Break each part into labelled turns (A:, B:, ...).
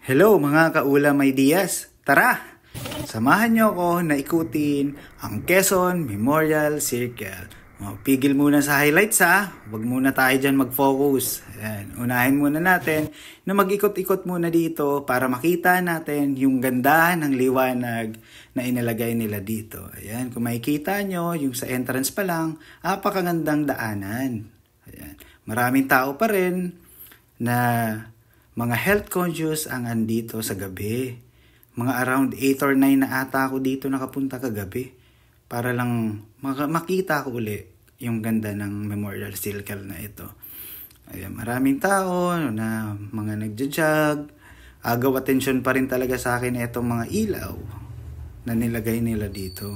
A: Hello mga kaulam ideas! Tara! Samahan nyo ako na ikutin ang Quezon Memorial Circle. Pigil muna sa highlights ha. Huwag muna tayo dyan mag-focus. Ayan. Unahin muna natin na mag-ikot-ikot muna dito para makita natin yung ganda ng liwanag na inilagay nila dito. Ayan. Kung makikita nyo, yung sa entrance pa lang, apakagandang daanan. Ayan. Maraming tao pa rin na mga health conscious ang andito sa gabi. Mga around 8 or 9 na ata ako dito nakapunta kagabi. Para lang makita ko uli yung ganda ng Memorial Circle na ito. Ayan, maraming tao na mga nagja-jog. Agaw atensyon pa rin talaga sa akin itong mga ilaw na nilagay nila dito.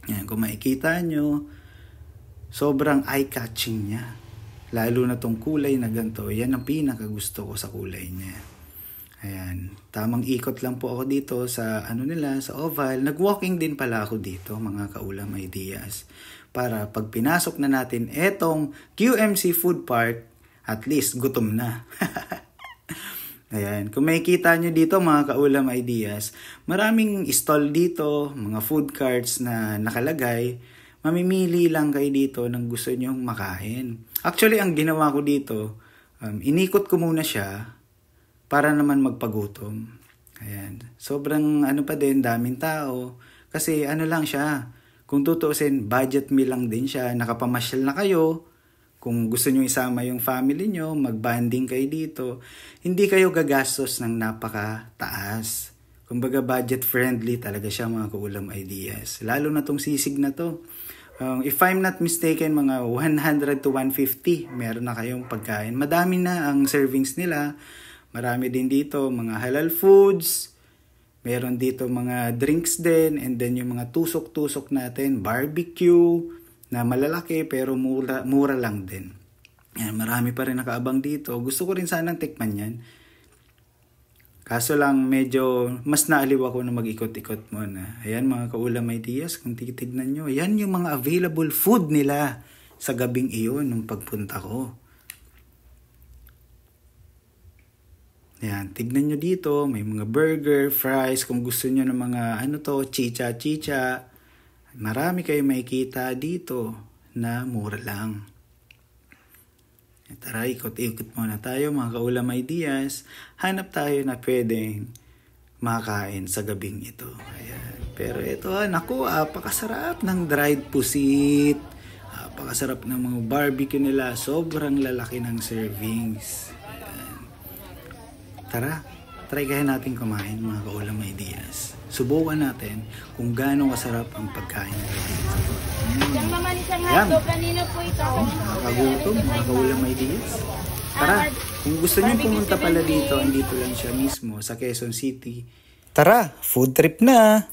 A: Ayan, kung makikita nyo, sobrang eye-catching niya. Lalo na tong kulay na ganito, yan ang pinakagusto ko sa kulay niya. Ayan, tamang ikot lang po ako dito sa sa oval. Nag-walking din pala ako dito, mga kaulam ideas. Para pag pinasok na natin etong QMC Food Park, at least gutom na. Ayan, kung makikita nyo dito mga kaulam ideas, maraming stall dito, mga food carts na nakalagay. Mamimili lang kayo dito ng gusto nyong makain. Actually, ang ginawa ko dito, inikot ko muna siya para naman magpagutom. Ayan. Sobrang pa din, daming tao. Kasi lang siya, kung tutuusin, budget meal lang din siya. Nakapamasyal na kayo. Kung gusto nyo isama yung family nyo, mag-banding kayo dito. Hindi kayo gagastos ng napakataas. Kumbaga budget friendly talaga siya mga kaulam ideas. Lalo na tong sisig na to. If I'm not mistaken, mga 100 to 150 meron na kayong pagkain. Madami na ang servings nila. Marami din dito mga halal foods. Meron dito mga drinks din. And then yung mga tusok-tusok natin, barbecue na malalaki pero mura lang din. Yan, marami pa rin nakaabang dito. Gusto ko rin sanang tikman yan. Kaso lang medyo mas naaliw ako na mag-ikot-ikot muna. Ayan mga kaulam ideas, kung titignan nyo. Ayan yung mga available food nila sa gabing iyon nung pagpunta ko. Ayan, tignan nyo dito. May mga burger, fries. Kung gusto nyo ng mga chicha-chicha. Marami kayo makikita dito na mura lang. Tara, ikot-ikot muna tayo mga kaulam ideas. Hanap tayo na pwedeng makain sa gabing ito. Ayan. Pero ito, naku, apakasarap ng dried pusit. Apakasarap ng mga barbecue nila. Sobrang lalaki ng servings. Ayan. Tara, try kaya natin kumain mga kaulam ideas. Subukan natin kung gaano kasarap ang pagkain nila dito. Yan. Nakakagutom, mga kaulam ideas. Tara, kung gusto niyo pumunta pala dito, andito lang siya mismo sa Quezon City. Tara, food trip na!